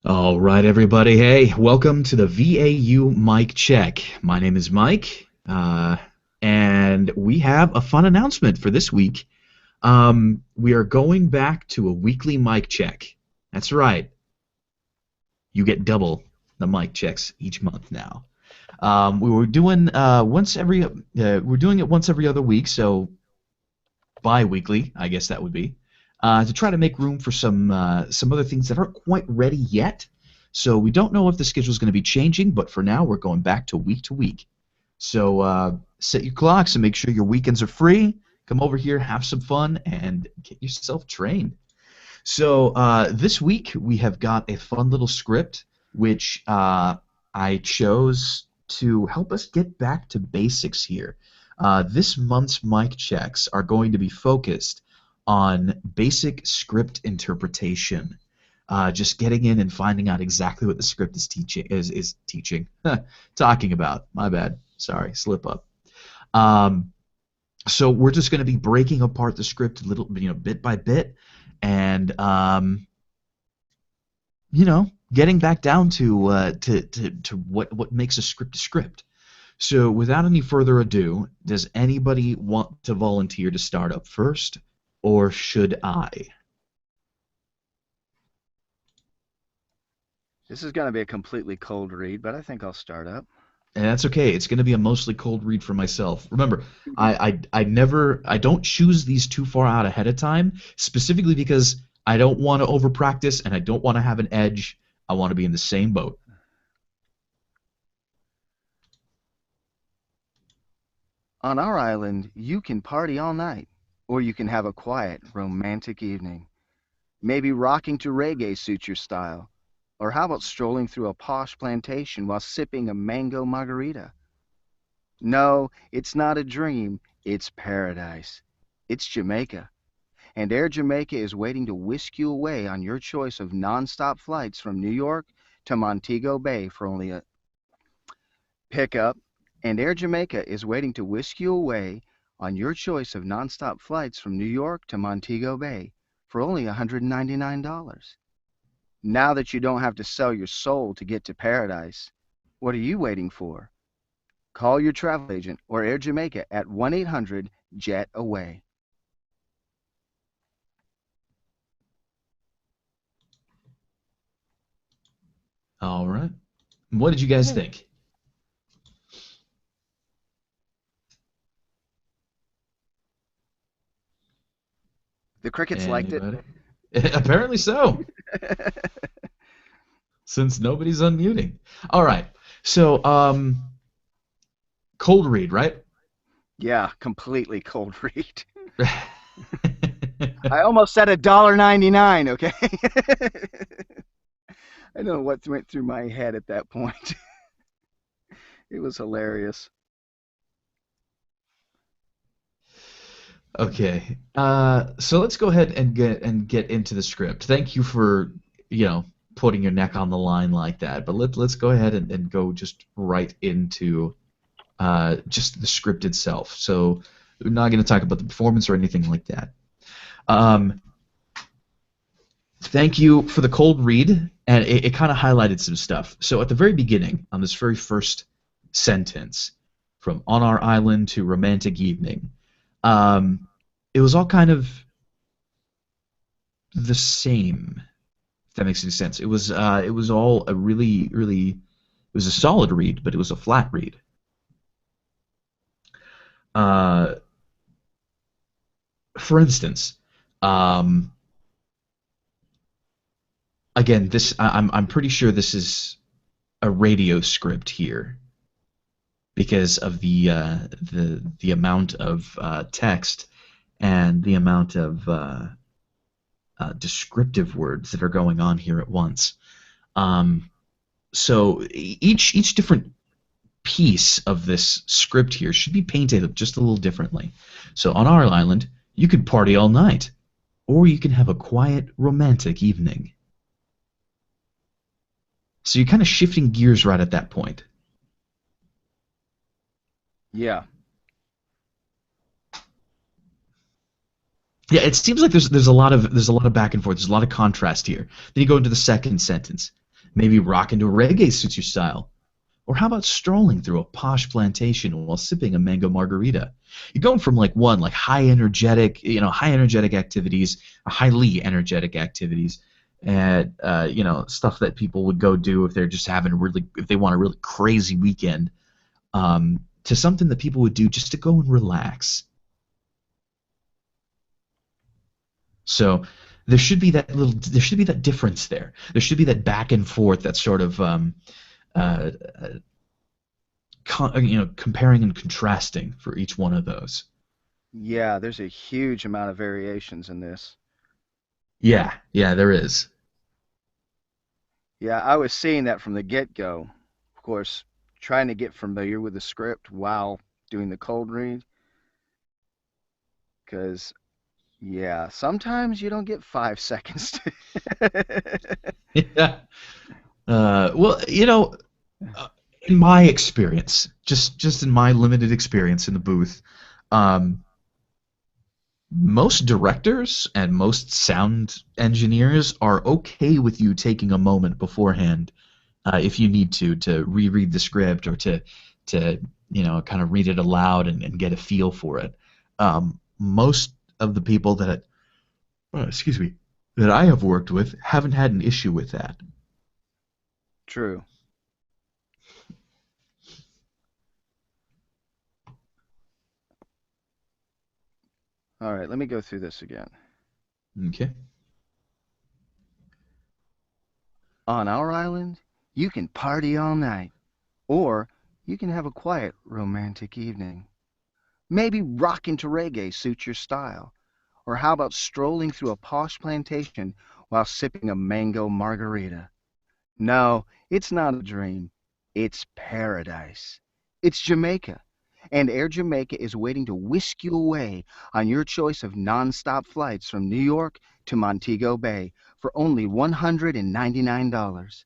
All right, everybody. Hey, welcome to the VAU Mic Check. My name is Mike, and we have a fun announcement for this week. We are going back to a weekly mic check. That's right. You get double the mic checks each month now. We were doing we're doing it once every other week, so bi-weekly, I guess that would be, to try to make room for some other things that aren't quite ready yet. So we don't know if the schedule is going to be changing, but for now we're going back to week. So set your clocks and make sure your weekends are free. Come over here, have some fun, and get yourself trained. So this week we have got a fun little script which I chose to help us get back to basics here. This month's mic checks are going to be focused on basic script interpretation. Just getting in and finding out exactly what the script is teaching talking about. My bad. Sorry, slip up. So we're just going to be breaking apart the script a little, bit by bit, and getting back down to what makes a script a script. So without any further ado, does anybody want to volunteer to start up first, or should I? This is going to be a completely cold read, but I think I'll start up. And that's okay. It's going to be a mostly cold read for myself. Remember, I don't choose these too far out ahead of time, specifically because I don't want to over practice and I don't want to have an edge. I want to be in the same boat. On our island, you can party all night, or you can have a quiet, romantic evening. Maybe rocking to reggae suits your style. Or how about strolling through a posh plantation while sipping a mango margarita? No, it's not a dream, it's paradise. It's Jamaica. And Air Jamaica is waiting to whisk you away on your choice of nonstop flights from New York to Montego Bay for only a pickup. And Air Jamaica is waiting to whisk you away on your choice of nonstop flights from New York to Montego Bay for only $199. Now that you don't have to sell your soul to get to paradise, what are you waiting for? Call your travel agent or Air Jamaica at 1-800-JET-AWAY. All right. What did you guys think? The crickets liked it. Anybody? Apparently so, since nobody's unmuting. All right. So, cold read, right? Yeah, completely cold read. I almost said $1.99, okay? I don't know what went through my head at that point. It was hilarious. Okay. So let's go ahead and get into the script. Thank you for, putting your neck on the line like that. But let's go ahead and go just right into just the script itself. So we're not going to talk about the performance or anything like that. Um, Thank you for the cold read, and it kind of highlighted some stuff. So at the very beginning, on this very first sentence, from on our island to romantic evening, um, it was all kind of the same. If that makes any sense. It was all a it was a solid read, but it was a flat read. Uh, for instance, um, again, I'm pretty sure this is a radio script here because of the amount of text and the amount of descriptive words that are going on here at once. So each different piece of this script here should be painted just a little differently. So on our island, you could party all night, or you can have a quiet, romantic evening. So you're kind of shifting gears right at that point. Yeah. Yeah, it seems like there's a lot of back and forth. There's a lot of contrast here. Then you go into the second sentence. Maybe rocking to reggae suits your style. Or how about strolling through a posh plantation while sipping a mango margarita? You're going from like high energetic activities, highly energetic activities, and stuff that people would go do if they're just if they want a really crazy weekend, to something that people would do just to go and relax. So there should be that difference there. There should be that back and forth, that sort of uh, comparing and contrasting for each one of those. Yeah, there's a huge amount of variations in this. Yeah, yeah, there is. Yeah, I was seeing that from the get-go. Of course, trying to get familiar with the script while doing the cold read, because yeah, sometimes you don't get 5 seconds. Yeah. Well, in my experience, just in my limited experience in the booth, um, most directors and most sound engineers are okay with you taking a moment beforehand, if you need to reread the script or to kind of read it aloud and get a feel for it. Most of the people excuse me, that I have worked with haven't had an issue with that. True. All right, let me go through this again. Okay. On our island, you can party all night, or you can have a quiet, romantic evening. Maybe rockin' to reggae suits your style. Or how about strolling through a posh plantation while sipping a mango margarita? No, it's not a dream. It's paradise. It's Jamaica. And Air Jamaica is waiting to whisk you away on your choice of nonstop flights from New York to Montego Bay for only $199.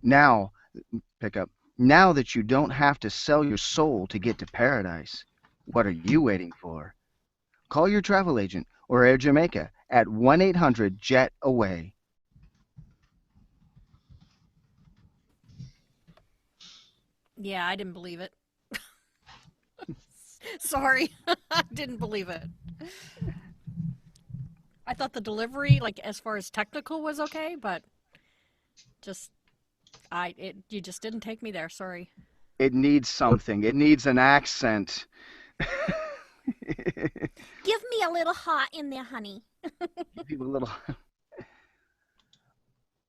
Now, pick up. Now that you don't have to sell your soul to get to paradise, what are you waiting for? Call your travel agent or Air Jamaica at 1-800-JET-AWAY. Yeah, I didn't believe it. Sorry, I didn't believe it. I thought the delivery, like as far as technical, was okay, but just you just didn't take me there. Sorry. It needs something. It needs an accent. Give me a little hot in there, honey. Give people a little.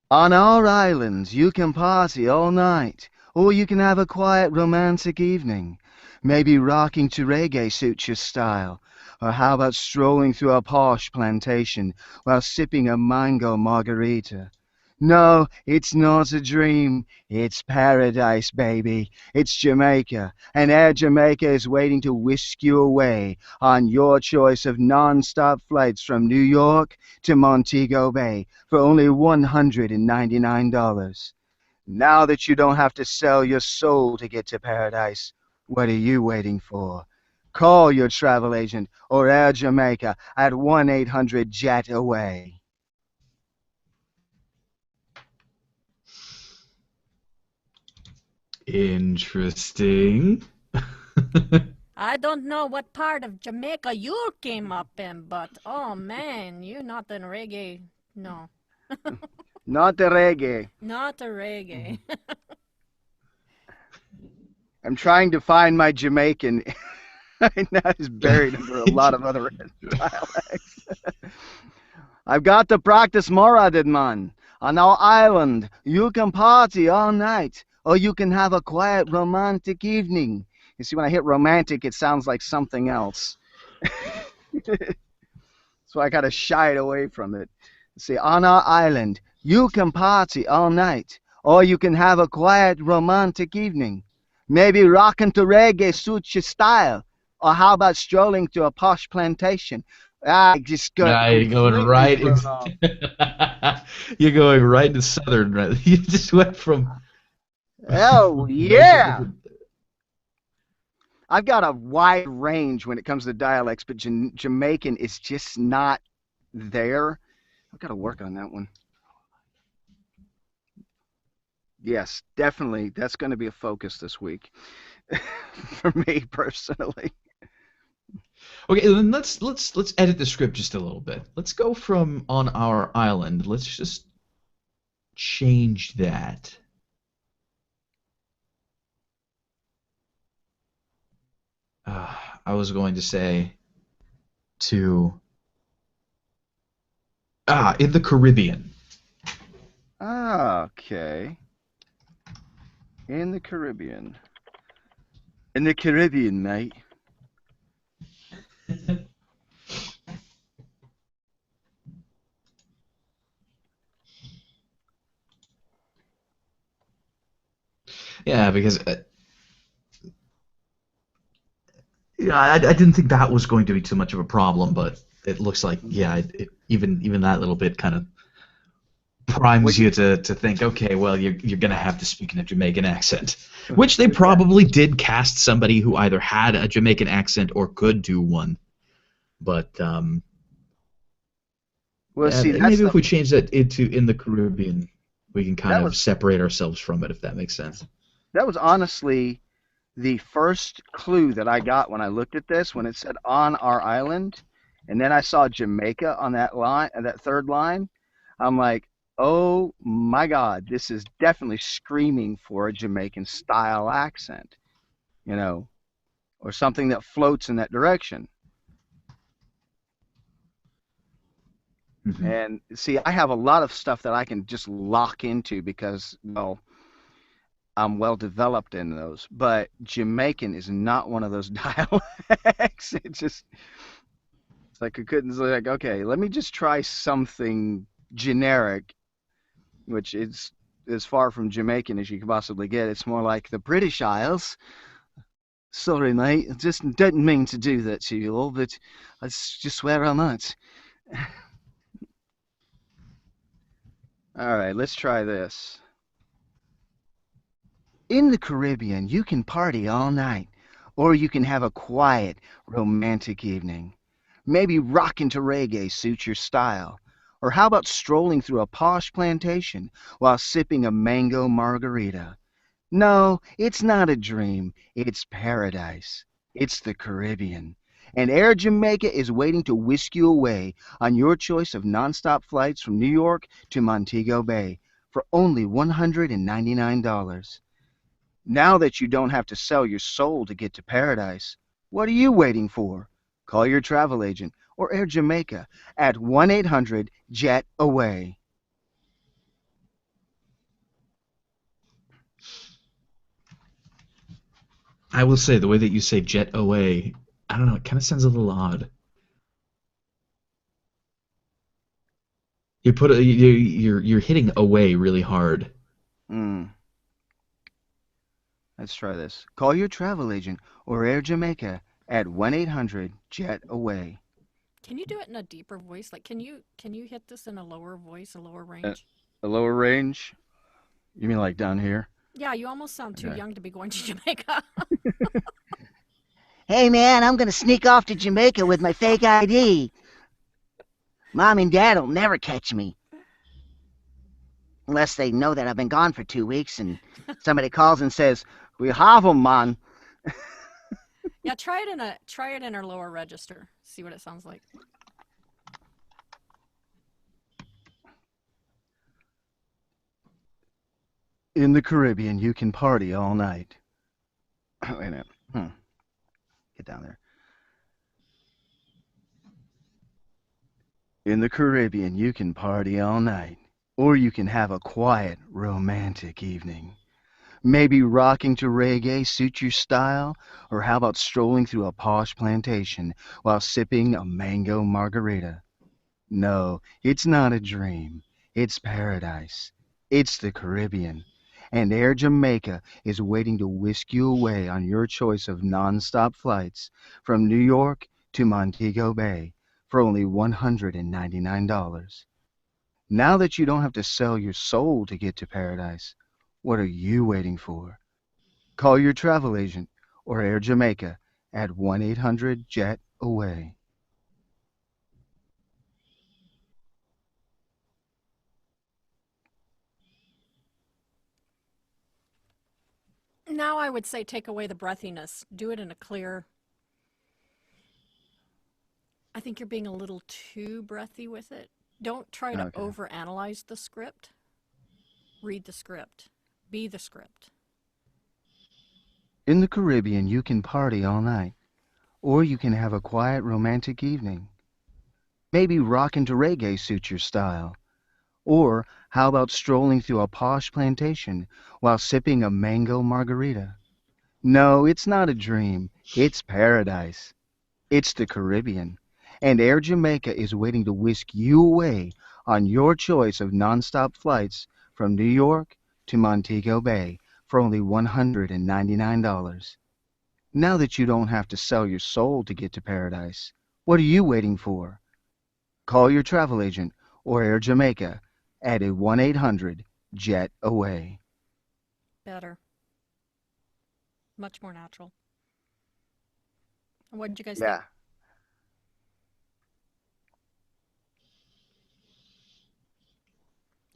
On our island, you can party all night, or you can have a quiet, romantic evening. Maybe rocking to reggae suits your style. Or how about strolling through a posh plantation while sipping a mango margarita? No, it's not a dream. It's paradise, baby. It's Jamaica, and Air Jamaica is waiting to whisk you away on your choice of non-stop flights from New York to Montego Bay for only $199. Now that you don't have to sell your soul to get to paradise, what are you waiting for? Call your travel agent or Air Jamaica at 1-800-JET-AWAY. Interesting. I don't know what part of Jamaica you came up in, but oh man, you're not in reggae. No, Not the reggae. not a reggae. I'm trying to find my Jamaican. Now it's buried under a lot of other dialects. I've got to practice more at it, man. On our island, you can party all night, or you can have a quiet, romantic evening. You see, when I hit romantic, it sounds like something else. So I gotta shy it away from it. See, on our island, you can party all night, or you can have a quiet, romantic evening. Maybe rockin' to reggae suits your style. Or how about strolling to a posh plantation? I just got Nah, you're going completely right. thrown off. You're going right to southern. Right? You just went from Oh, Jamaica yeah. I've got a wide range when it comes to dialects, but Jamaican is just not there. I've got to work on that one. Yes, definitely. That's going to be a focus this week for me personally. Okay, then let's edit the script just a little bit. Let's go from on our island. Let's just change that. I was going to say to in the Caribbean. Okay. In the Caribbean. In the Caribbean, mate. Yeah, because yeah, I didn't think that was going to be too much of a problem, but it looks like yeah, even that little bit kind of What primes you, you to think, okay, well, you're gonna have to speak in a Jamaican accent, which they yeah. probably did cast somebody who either had a Jamaican accent or could do one. But Well, see, maybe if we change that into in the Caribbean, we can kind that of was separate ourselves from it, if that makes sense. that was honestly the first clue that I got when I looked at this, when it said on our island, and then I saw Jamaica on that line, that third line. I'm like, oh my God, this is definitely screaming for a Jamaican style accent, you know, or something that floats in that direction. Hmm. And see, I have a lot of stuff that I can just lock into because, well, I'm well developed in those. But Jamaican is not one of those dialects. It just, it's like I couldn't, it's like, okay, let me just try something generic, which is as far from Jamaican as you can possibly get. It's more like the British Isles. Sorry, mate. I just didn't mean to do that to you all, but I just swear I'm not. All right, let's try this. In the Caribbean, you can party all night, or you can have a quiet, romantic evening. Maybe rockin' to reggae suits your style. Or how about strolling through a posh plantation while sipping a mango margarita? No, it's not a dream. It's paradise. It's the Caribbean. And Air Jamaica is waiting to whisk you away on your choice of nonstop flights from New York to Montego Bay for only $199. Now that you don't have to sell your soul to get to paradise, what are you waiting for? Call your travel agent or Air Jamaica at 1-800-JET-AWAY. I will say the way that you say jet away, I don't know, it kind of sounds a little odd. You're hitting away really hard. Hmm, let's try this. Call your travel agent or Air Jamaica at 1-800-JET-AWAY. Can you do it in a deeper voice? Like, can you hit this in a lower voice, a lower Uh, range? a lower range? You mean like down here? Yeah, you almost sound too Okay. young to be going to Jamaica. Hey man, I'm gonna sneak off to Jamaica with my fake ID. Mom and Dad'll never catch me. Unless they know that I've been gone for 2 weeks and somebody calls and says, "We have 'em, man." Yeah, try it in a lower register. See what it sounds like. In the Caribbean, you can party all night. Wait a minute. Get down there. In the Caribbean, you can party all night. Or you can have a quiet, romantic evening. Maybe rocking to reggae suit your style? Or how about strolling through a posh plantation while sipping a mango margarita? No, it's not a dream. It's paradise. It's the Caribbean. And Air Jamaica is waiting to whisk you away on your choice of nonstop flights from New York to Montego Bay for only $199. Now that you don't have to sell your soul to get to paradise, what are you waiting for? Call your travel agent or Air Jamaica at 1-800-JET-AWAY. Now I would say take away the breathiness. Do it in a clear. I think you're being a little too breathy with it. Don't try to Okay. overanalyze the script. Read the script. Be the script. In the Caribbean, you can party all night, or you can have a quiet, romantic evening. Maybe rockin' to reggae suits your style. Or how about strolling through a posh plantation while sipping a mango margarita? No, it's not a dream. It's paradise. It's the Caribbean. And Air Jamaica is waiting to whisk you away on your choice of nonstop flights from New York to Montego Bay for only $199. Now that you don't have to sell your soul to get to paradise, what are you waiting for? Call your travel agent or Air Jamaica at a 1-800-JET-AWAY. Better. Much more natural. What did you guys Yeah. think?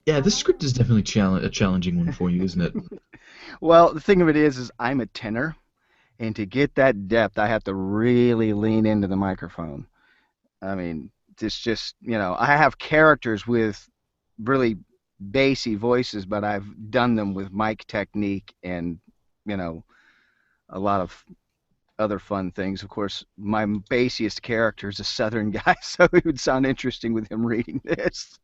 Yeah, this script is definitely a challenging one for you, isn't it? Well, the thing of it is I'm a tenor, and to get that depth, I have to really lean into the microphone. I mean, it's just, I have characters with really bassy voices, but I've done them with mic technique and, you know, a lot of other fun things. Of course, my bassiest character is a Southern guy, so it would sound interesting with him reading this.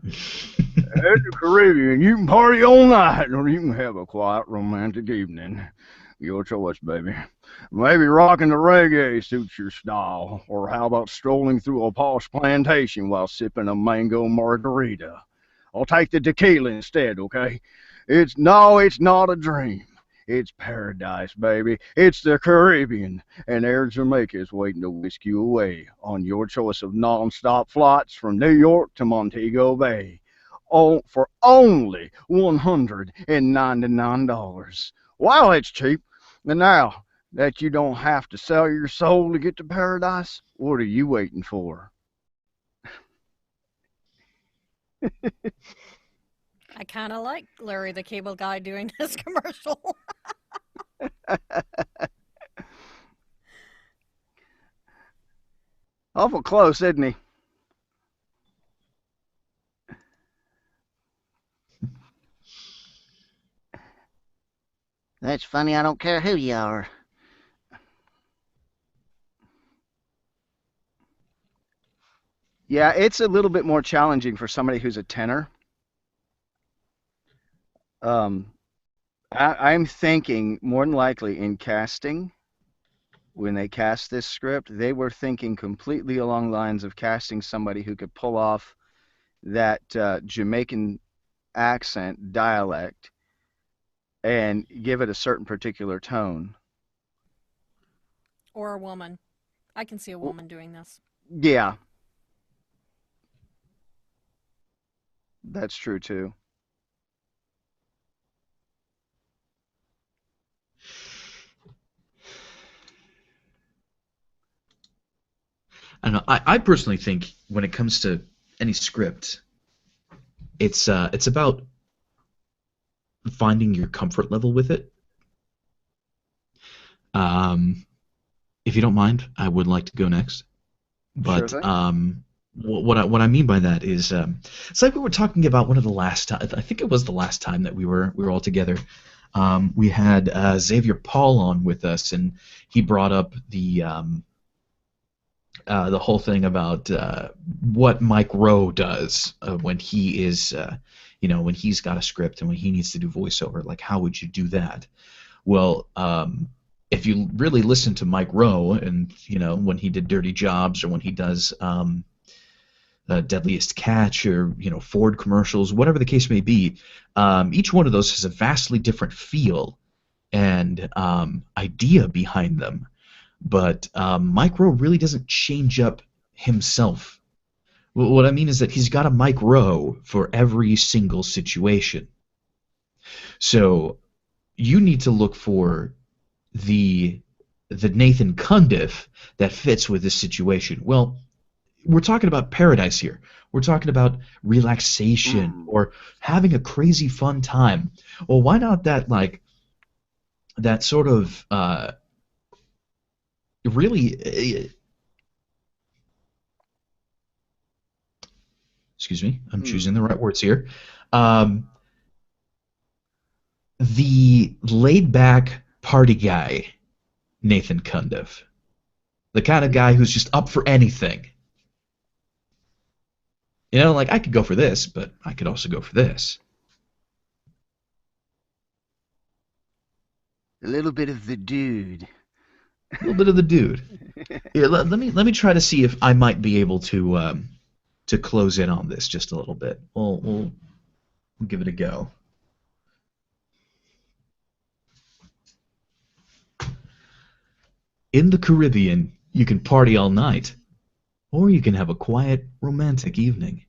At the Caribbean, you can party all night, or you can have a quiet, romantic evening. Your choice, baby. Maybe rocking the reggae suits your style, or how about strolling through a posh plantation while sipping a mango margarita? I'll take the tequila instead, okay? It's not a dream. It's paradise, baby. It's the Caribbean, and Air Jamaica is waiting to whisk you away on your choice of non-stop flights from New York to Montego Bay, all for only $199. Wow, it's cheap. And now that you don't have to sell your soul to get to paradise, what are you waiting for? I kind of like Larry the Cable Guy doing this commercial. Awful close, isn't he? That's funny, I don't care who you are. Yeah, it's a little bit more challenging for somebody who's a tenor. Um, I'm thinking more than likely in casting, when they cast this script, they were thinking completely along the lines of casting somebody who could pull off that Jamaican accent dialect and give it a certain particular tone. Or a woman. I can see a woman doing this. Yeah, that's true too. I don't know. I personally think when it comes to any script, it's about finding your comfort level with it. Um, if you don't mind, I would like to go next. Sure But thing. what I mean by that is it's like we were talking about one of the last time. I think it was the last time that we were all together. We had Xavier Paul on with us, and he brought up the whole thing about what Mike Rowe does when he is, when he's got a script and when he needs to do voiceover. Like, how would you do that? Well, if you really listen to Mike Rowe, and when he did Dirty Jobs, or when he does Deadliest Catch, or Ford commercials, whatever the case may be, each one of those has a vastly different feel and idea behind them. But Mike Rowe really doesn't change up himself. What I mean is that he's got a Mike Rowe for every single situation. So you need to look for the Nathan Cundiff that fits with this situation. Well, we're talking about paradise here. We're talking about relaxation or having a crazy fun time. Well, why not that, like, that sort of really, excuse me, I'm Hmm. choosing the right words here. Um, the laid-back party guy, Nathan Cundiff, the kind of guy who's just up for anything. You know, like I could go for this, but I could also go for this. A little bit of the dude. A little bit of the dude. Here, let me try to see if I might be able to close in on this just a little bit. We'll give it a go. In the Caribbean, you can party all night, or you can have a quiet, romantic evening.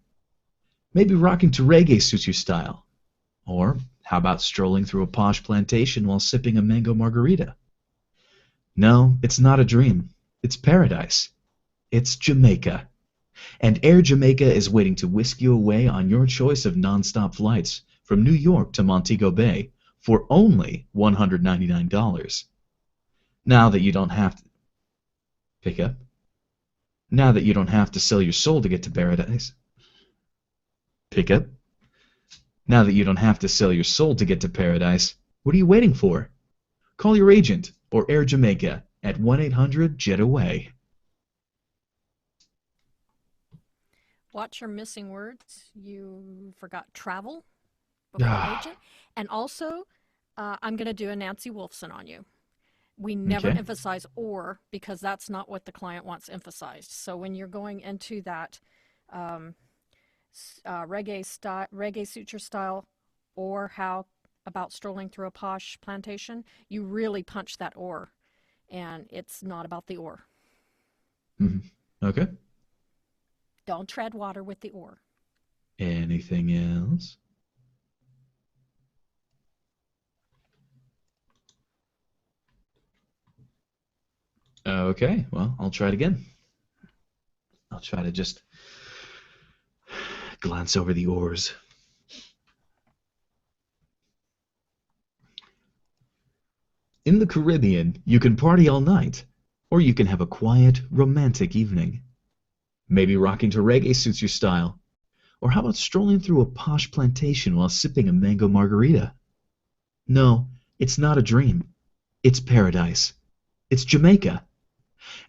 Maybe rocking to reggae suits your style. Or how about strolling through a posh plantation while sipping a mango margarita? No, it's not a dream. It's paradise. It's Jamaica. And Air Jamaica is waiting to whisk you away on your choice of nonstop flights from New York to Montego Bay for only $199. Now that you don't have to pick up. Now that you don't have to sell your soul to get to paradise. Pick up. Now that you don't have to sell your soul to get to paradise, what are you waiting for? Call your agent or Air Jamaica at 1-800-JET-AWAY. Watch your missing words. You forgot travel before Ah, agent. And also, I'm going to do a Nancy Wolfson on you. We never okay. emphasize or because that's not what the client wants emphasized. So when you're going into that um, reggae suture style, or how about strolling through a posh plantation, you really punch that or, and it's not about the or. Mhm. Okay. Don't tread water with the or. Anything else? Okay, well, I'll try it again. I'll try to just glance over the oars. In the Caribbean, you can party all night, or you can have a quiet, romantic evening. Maybe rocking to reggae suits your style, or how about strolling through a posh plantation while sipping a mango margarita? No, it's not a dream. It's paradise. It's Jamaica.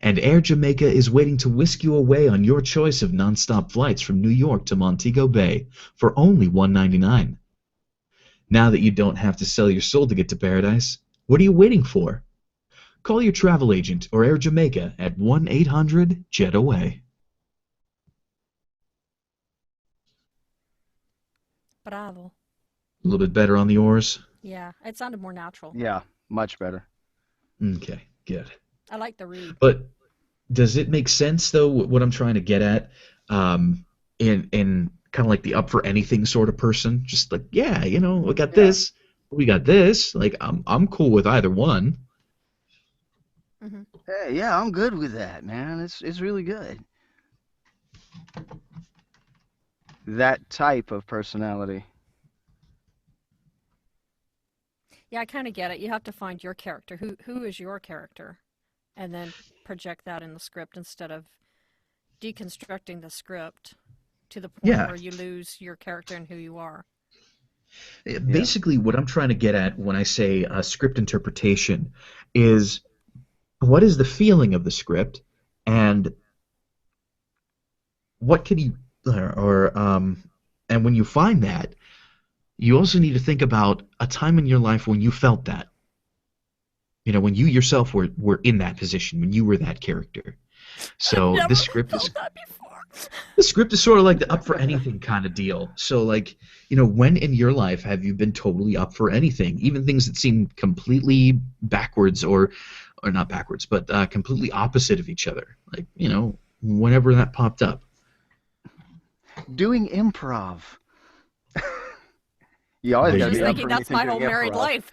And Air Jamaica is waiting to whisk you away on your choice of nonstop flights from New York to Montego Bay for only $199. Now that you don't have to sell your soul to get to paradise, what are you waiting for? Call your travel agent or Air Jamaica at 1-800-JET-AWAY. Bravo. A little bit better on the oars? Yeah, it sounded more natural. Yeah, much better. Okay, good. I like the read. But does it make sense though what I'm trying to get at? In kind of like the up for anything sort of person, just like yeah, we got Yeah. this, we got this. Like I'm cool with either one. Hmm. Hey, yeah, I'm good with that, man. It's really good. That type of personality. Yeah, I kind of get it. You have to find your character. Who is your character? And then project that in the script instead of deconstructing the script to the point Yeah, where you lose your character and who you are. Yeah. basically what I'm trying to get at when I say script interpretation is what is the feeling of the script and what can you and when you find that, you also need to think about a time in your life when you felt that. When you yourself were in that position, when you were that character. I've So never this script is felt that before. this script is sort of like the up for anything kind of deal. So like, when in your life have you been totally up for anything, even things that seem completely backwards or not backwards, but completely opposite of each other. Like, whenever that popped up. Doing improv. You always There I'm got to you just be up go. thinking for that's anything my doing whole married improv. life.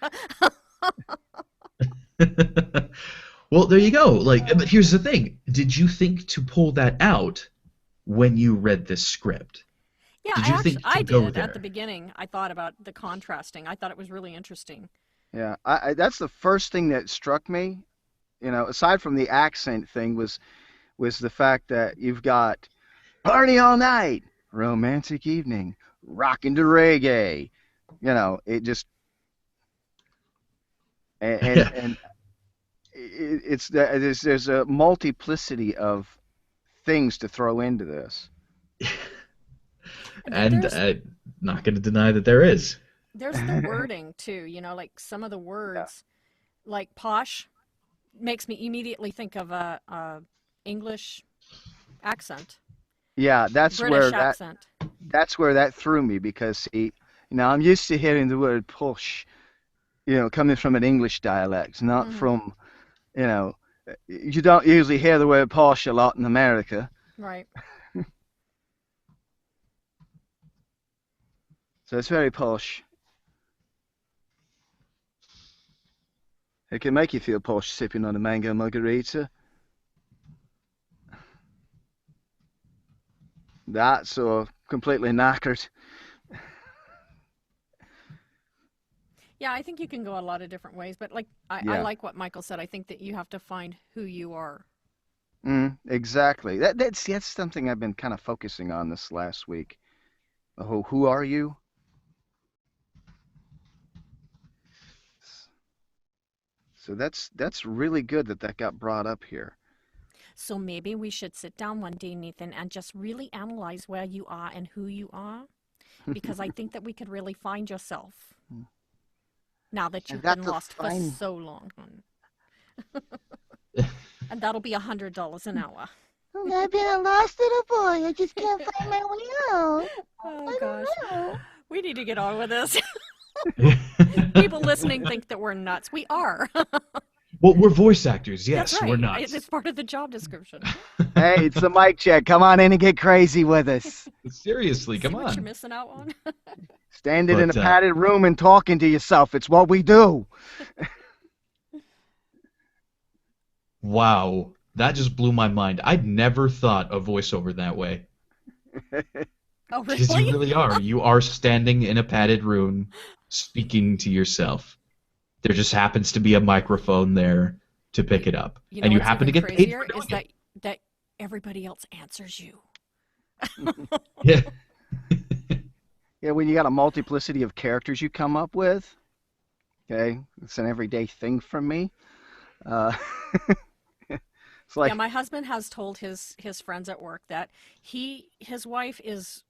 Well, there you go. Like, but here's the thing. Did you think to pull that out when you read this script? Yeah, Did I you actually think to I go did at the there? beginning. I thought about the contrasting. I thought it was really interesting. Yeah, that's the first thing that struck me. Aside from the accent thing, was the fact that you've got party all night, romantic evening, rockin' to reggae. It just and there's a multiplicity of things to throw into this. But And not going to deny that there is. there's the wording too, like some of the Yeah. words, like posh, makes me immediately think of a English accent, Yeah, British accent. that's where that threw me because see, I'm used to hearing the word push, coming from an English dialect, not Hmm. from, you know, you don't usually hear the word posh a lot in America, Right. so it's very posh. It can make you feel posh sipping on a mango margarita. That's so completely knackered. Yeah, I think you can go a lot of different ways, but like I Yeah, like what Michael said. I think that you have to find who you are. exactly. That's something I've been kind of focusing on this last week. Oh, who are you? So that's really good that that got brought up here. So maybe we should sit down one day, Nathan, and just really analyze where you are and who you are, because I think that we could really find yourself now that I've you've got been to lost for find. so long. And that'll be $100 an hour. I've been a lost little boy. I just can't find my way out. Oh I gosh. don't know. We need to get on with this. People listening think that we're nuts. We are. Well, we're voice actors. That's Yes, we're right. nuts. It's part of the job description. Hey, it's the mic check. Come on in and get crazy with us. Seriously, come See what you're on. missing out on? Standing in a But padded room and talking to yourself. It's what we do. wow, that just blew my mind. I'd never thought of voiceover that way. Oh, Because you really? really are. You are standing in a padded room speaking to yourself. There just happens to be a microphone there to pick it up. You know And you what's happen to even get paid crazier for doing is that everybody else answers you. it. Yeah, when you got a multiplicity of characters you come up with, okay, it's an everyday thing for me. Uh, it's Yeah, like, my husband has told his friends at work that his wife is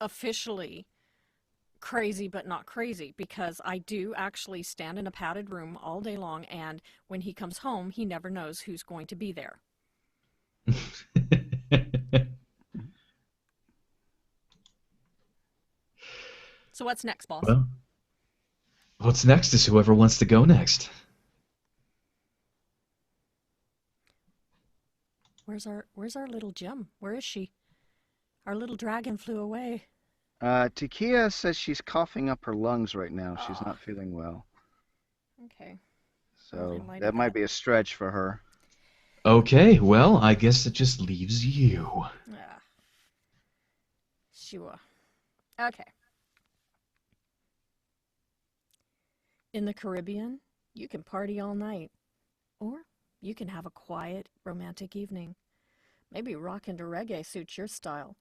officially crazy but not crazy because I do actually stand in a padded room all day long, and when he comes home, he never knows who's going to be there. So what's next, boss? Well, what's next is whoever wants to go next. Where's our little Jim? Where is she? Our little dragon flew away. Takia says she's coughing up her lungs right now. She's Ah, not feeling well. okay. Well, in So light that of might that, be a stretch for her. Okay, well, I guess it just leaves you. yeah, sure. Okay. In the Caribbean, you can party all night, or you can have a quiet, romantic evening. Maybe rock into reggae suits your style.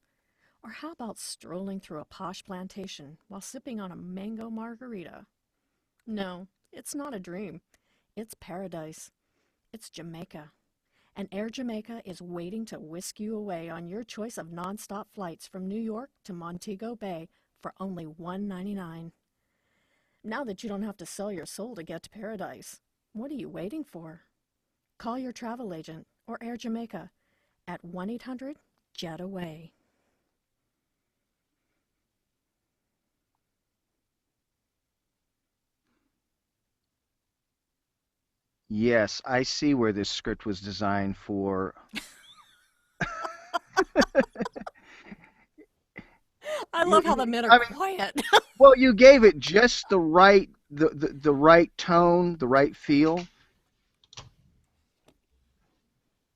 Or how about strolling through a posh plantation while sipping on a mango margarita? No, it's not a dream. It's paradise. It's Jamaica. And Air Jamaica is waiting to whisk you away on your choice of nonstop flights from New York to Montego Bay for only $1.99. Now that you don't have to sell your soul to get to paradise, what are you waiting for? Call your travel agent or Air Jamaica at 1-800 Jet Away. Yes, I see where this script was designed for. I You, love how you, the men are I mean, quiet. well, you gave it just the right tone, the right feel.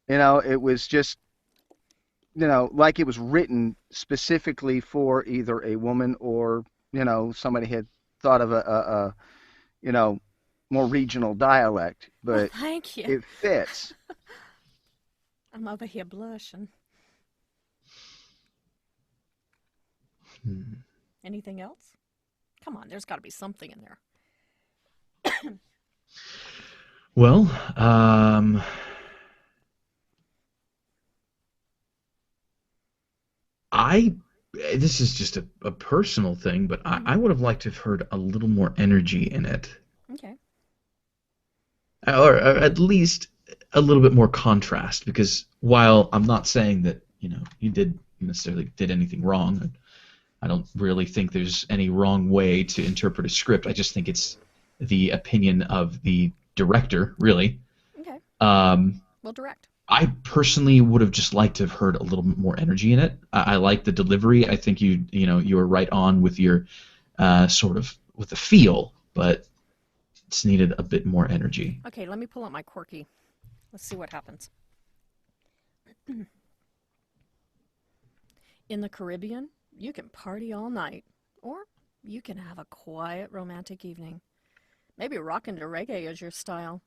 It was just, like it was written specifically for either a woman or, somebody had thought of a you know, more regional dialect, Well, but thank you. it fits. I'm over here blushing. Anything else? Come on, there's got to be something in there. Well, I this is just a personal thing, but I would have liked to have heard a little more energy in it, Okay. or at least a little bit more contrast. Because while I'm not saying that you did necessarily did anything wrong, I don't really think there's any wrong way to interpret a script. I just think it's the opinion of the director, really. Okay. Um, We'll direct. I personally would have just liked to have heard a little bit more energy in it. I like the delivery. I think you were right on with your sort of with the feel, but it's needed a bit more energy. Okay, let me pull up my quirky. Let's see what happens. In the Caribbean, you can party all night, or you can have a quiet romantic evening. Maybe rockin' to reggae is your style.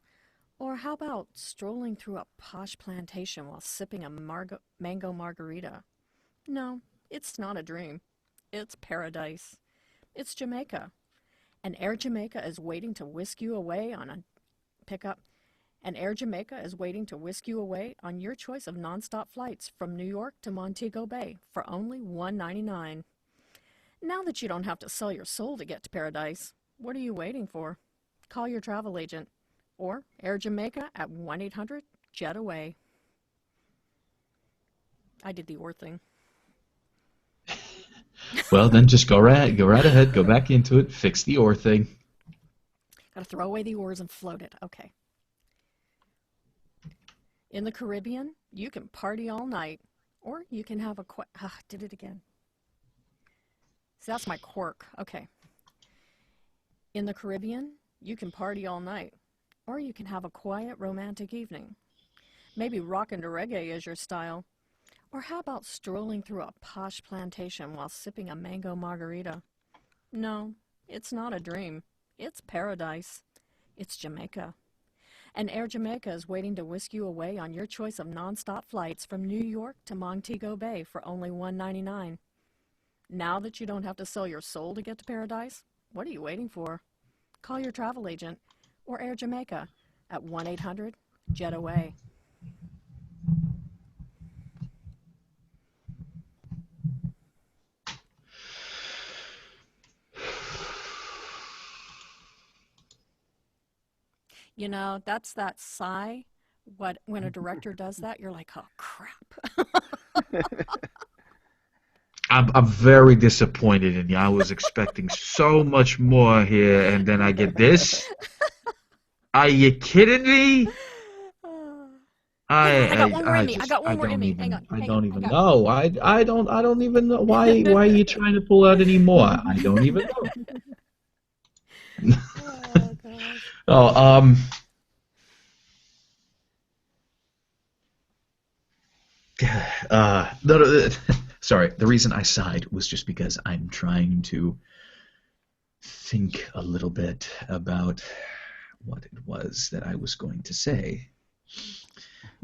Or how about strolling through a posh plantation while sipping a mango margarita? No, it's not a dream. It's paradise. It's Jamaica. And Air Jamaica is waiting to whisk you away on a pickup. And Air Jamaica is waiting to whisk you away on your choice of nonstop flights from New York to Montego Bay for only $1.99. Now that you don't have to sell your soul to get to paradise, what are you waiting for? Call your travel agent or Air Jamaica at 1-800-JET-AWAY. I did the or thing. Well, then just go right ahead, go back into it, fix the or thing. Gotta throw away the ors and float it. Okay. In the Caribbean, you can party all night, or you can have a did it again. See, that's my quirk. Okay. In the Caribbean, you can party all night, or you can have a quiet romantic evening. Maybe rockin' to reggae is your style. Or how about strolling through a posh plantation while sipping a mango margarita? No, it's not a dream. It's paradise. It's Jamaica. And Air Jamaica is waiting to whisk you away on your choice of nonstop flights from New York to Montego Bay for only $1.99. Now that you don't have to sell your soul to get to paradise, what are you waiting for? Call your travel agent or Air Jamaica at 1-800-JET-AWAY. You know, that's that sigh. When a director does that, you're like, oh, crap. I'm very disappointed in you. I was expecting so much more here, and then I get this. Are you kidding me? Hang on, I got one more I in me. I just got one more in me. Hang on, I hang on. don't even know. I don't even know why are you trying to pull out any more? I don't even know. Oh, gosh. Oh, no, sorry. The reason I sighed was just because I'm trying to think a little bit about what it was that I was going to say.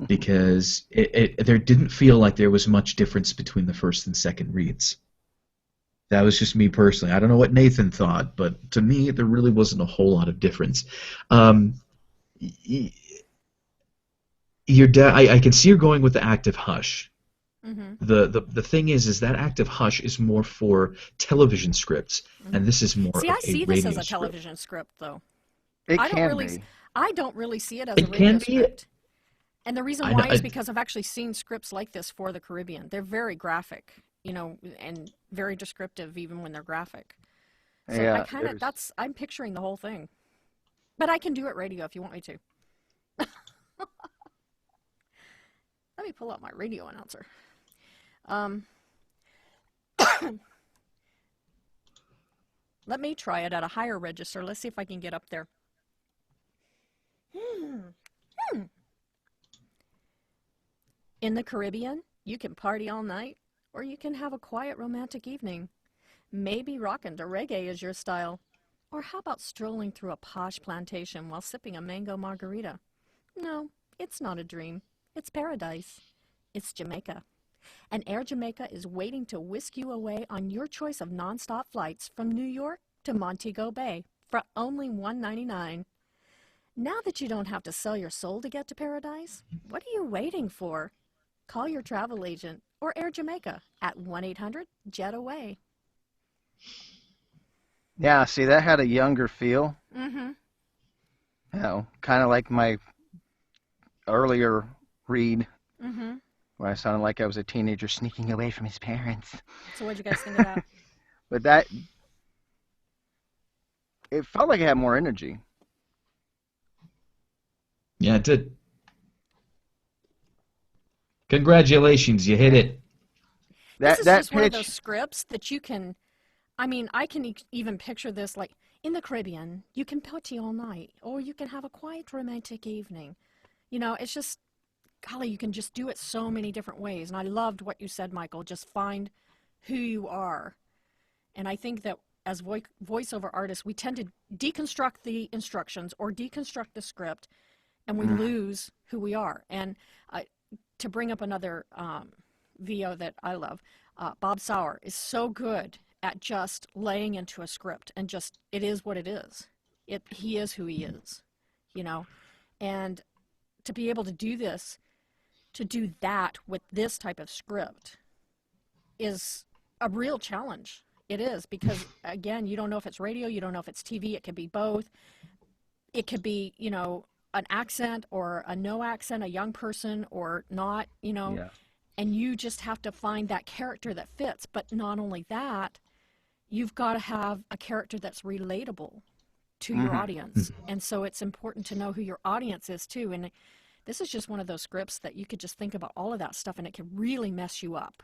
Because there didn't feel like there was much difference between the first and second reads. That was just me personally. I don't know what Nathan thought, but to me, there really wasn't a whole lot of difference. I can see you're going with the active hush. Mm-hmm. The thing is that active hush is more for television scripts, and this is more See, of I a see radio this as a script. television script, though. It I can don't really, be. I don't really see it as a It radio can be. script. And the reason I know. why is because I've actually seen scripts like this for the Caribbean. They're very graphic, you know, and very descriptive even when they're graphic. So I Yeah, kind of, I'm picturing the whole thing. But I can do it radio if you want me to. Let me pull out my radio announcer. Let me try it at a higher register. Let's see if I can get up there. In the Caribbean, you can party all night, or you can have a quiet romantic evening. Maybe rockin' to reggae is your style. Or how about strolling through a posh plantation while sipping a mango margarita? No, it's not a dream. It's paradise. It's Jamaica. And Air Jamaica is waiting to whisk you away on your choice of nonstop flights from New York to Montego Bay for only $1.99. Now that you don't have to sell your soul to get to paradise, what are you waiting for? Call your travel agent or Air Jamaica at 1-800-JET-AWAY. Yeah, see, that had a younger feel. Mm-hmm. You know, kind of like my earlier read, Mm-hmm. where I sounded like I was a teenager sneaking away from his parents. So what'd you guys think of that? But that, it felt like it had more energy. Yeah, it did. Congratulations, you hit it. This is That just one of those pitch, scripts that you can, I mean, I can even picture this like in the Caribbean, you can party all night, or you can have a quiet romantic evening. You know, it's just, golly, you can just do it so many different ways. And I loved what you said, Michael. Just find who you are. And I think that as voiceover artists, we tend to deconstruct the instructions or deconstruct the script, and we lose who we are. And to bring up another VO that I love, Bob Sauer is so good at just laying into a script and just, it is what it is. He is who he is, you know. And to be able to do this, to do that with this type of script is a real challenge. It is, because again, you don't know if it's radio, you don't know if it's TV, it could be both. It could be, you know, an accent or a no accent, a young person or not, you know, yeah. and you just have to find that character that fits. But not only that, you've got to have a character that's relatable to your audience. And so it's important to know who your audience is too. And this is just one of those scripts that you could just think about all of that stuff and it can really mess you up.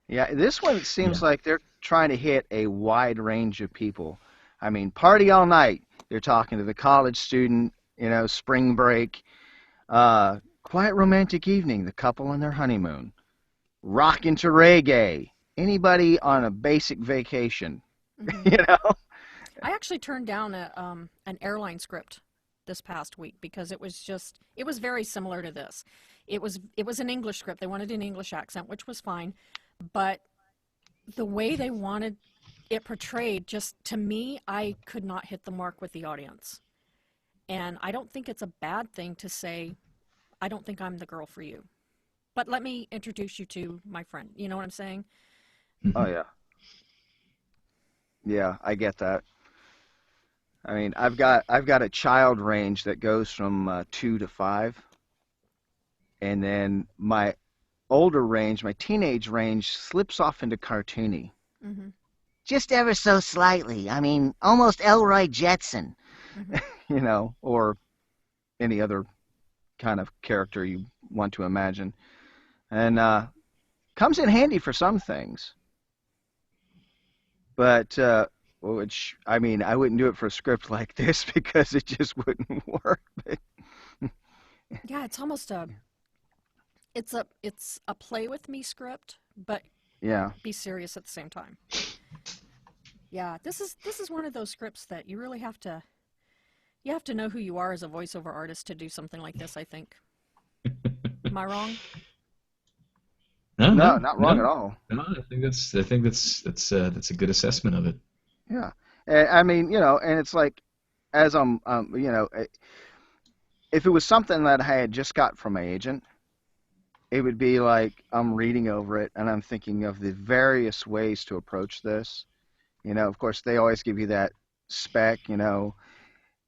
Yeah, this one seems Yeah. like they're trying to hit a wide range of people. I mean, party all night. They're talking to the college student, you know, spring break, quiet romantic evening, the couple on their honeymoon, rock into reggae, anybody on a basic vacation, you know? I actually turned down an airline script this past week because it was very similar to this. It was an English script. They wanted an English accent, which was fine, but the way they wanted it portrayed, just to me, I could not hit the mark with the audience. And I don't think it's a bad thing to say, I don't think I'm the girl for you. But let me introduce you to my friend. You know what I'm saying? Oh, yeah. Yeah, I get that. I mean, I've got a child range that goes from 2 to 5, and then my older range, my teenage range, slips off into cartoony. Mm-hmm. Just ever so slightly. I mean, almost Elroy Jetson. Mm-hmm. You know, or any other kind of character you want to imagine. And comes in handy for some things. But, which, I mean, I wouldn't do it for a script like this because it just wouldn't work. But, Yeah, it's almost it's a play with me script, but yeah. be serious at the same time. Yeah, this is one of those scripts that you really have to know who you are as a voiceover artist to do something like this, I think. Am I wrong? No, No, not wrong no. at all. No, I think that's a good assessment of it. Yeah. And, I mean, you know, and it's like, as I'm, you know, if it was something that I had just got from my agent, it would be like I'm reading over it and I'm thinking of the various ways to approach this. You know, of course, they always give you that spec, you know,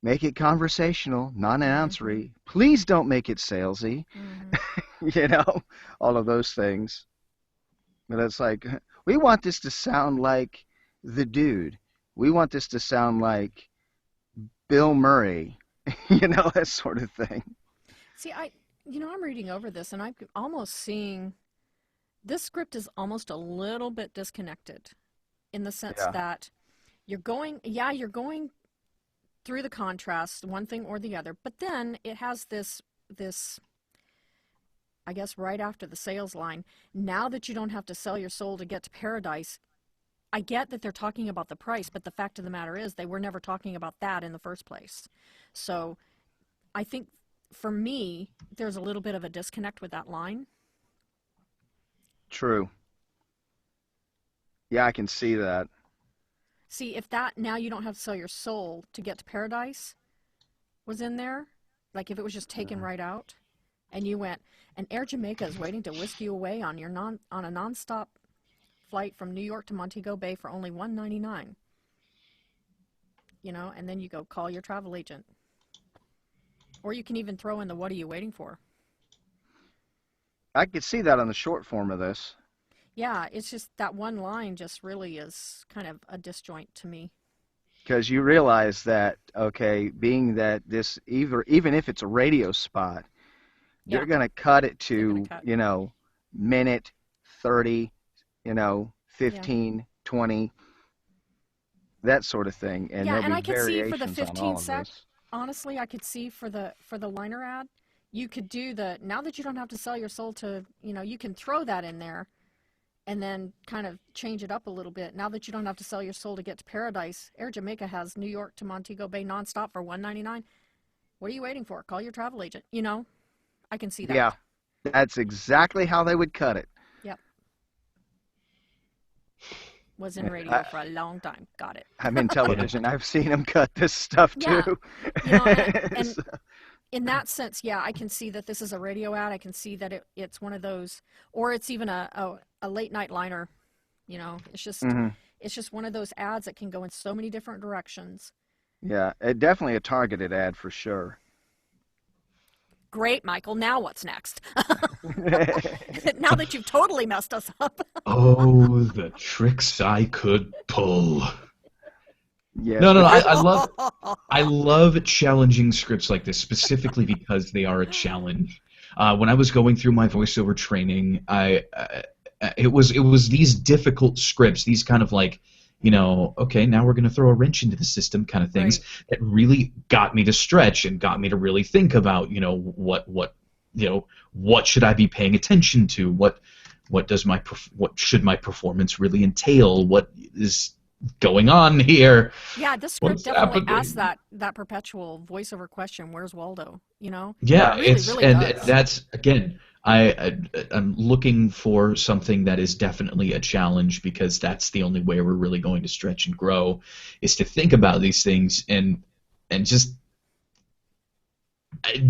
make it conversational, non-announcery. Please don't make it salesy. Mm-hmm. You know, all of those things. But it's like, we want this to sound like the dude. We want this to sound like Bill Murray. You know, that sort of thing. See, I'm reading over this and I'm almost seeing this script is almost a little bit disconnected in the sense Yeah. that you're going through the contrast, one thing or the other, but then it has this I guess right after the sales line, now that you don't have to sell your soul to get to paradise, I get that they're talking about the price, but the fact of the matter is they were never talking about that in the first place. So I think for me, there's a little bit of a disconnect with that line. True. Yeah, I can see that. See, if that now you don't have to sell your soul to get to paradise was in there, like if it was just taken right out, and you went, and Air Jamaica is waiting to whisk you away on a nonstop flight from New York to Montego Bay for only $199. And then you go call your travel agent. Or you can even throw in the what are you waiting for? I could see that on the short form of this. Yeah, it's just that one line just really is kind of a disjoint to me. Because you realize that, okay, being that this, even if it's a radio spot, they're going to cut it to, minute 30, 15, 20, that sort of thing. And Yeah, there'll and be I could see for the variations on 15 all of sec, this. honestly, I could see for the liner ad, you could do now that you don't have to sell your soul to, you can throw that in there and then kind of change it up a little bit. Now that you don't have to sell your soul to get to paradise, Air Jamaica has New York to Montego Bay nonstop for $199. What are you waiting for? Call your travel agent. I can see that. Yeah, that's exactly how they would cut it. Yep. Was in radio for a long time. Got it. I'm in television. I've seen them cut this stuff too. And in that sense, yeah, I can see that this is a radio ad. I can see that it's one of those, or it's even a late night liner. It's just it's just one of those ads that can go in so many different directions. Yeah, definitely a targeted ad for sure. Great, Michael. Now what's next? Now that you've totally messed us up. Oh, the tricks I could pull. Yes. No, I love challenging scripts like this, specifically because they are a challenge. When I was going through my voiceover training, it was these difficult scripts, these kind of like, okay, now we're going to throw a wrench into the system kind of things that really got me to stretch and got me to really think about, what should I be paying attention to? What should my performance really entail? What is going on here? Yeah, this script definitely asks that perpetual voiceover question, where's Waldo? Yeah, it really does. That's, again, I'm looking for something that is definitely a challenge, because that's the only way we're really going to stretch and grow, is to think about these things and just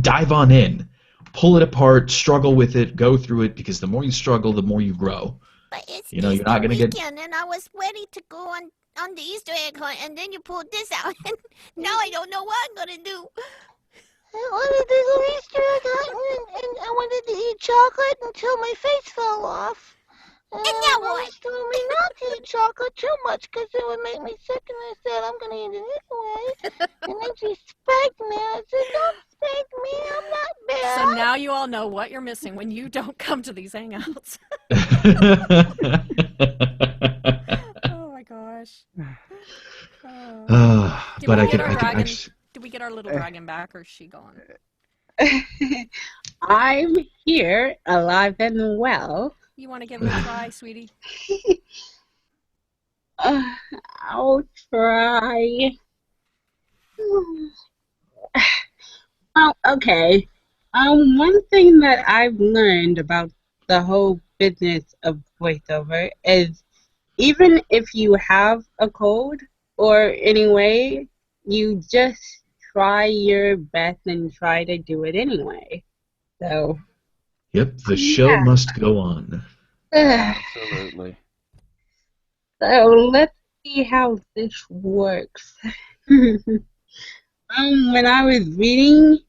dive on in, pull it apart, struggle with it, go through it, because the more you struggle, the more you grow. But it's you're not going to get. And I was ready to go on the Easter egg hunt, and then you pulled this out, and now I don't know what I'm gonna do. I wanted to go Easter egg hunting, and I wanted to eat chocolate until my face fell off. And now Mom what? told me not to eat chocolate too much because it would make me sick, and I said I'm gonna eat it anyway. And then she spanked me, and I said, "Don't spank me, I'm not bad." So now you all know what you're missing when you don't come to these hangouts. Oh my gosh. Did we get our little dragon back, or is she gone? I'm here, alive and well. You want to give it a try, sweetie? I'll try. Well, okay. One thing that I've learned about the whole business of voiceover is, even if you have a cold or anyway, you just try your best and try to do it anyway. So. Yep, the show must go on. Absolutely. So let's see how this works. When I was reading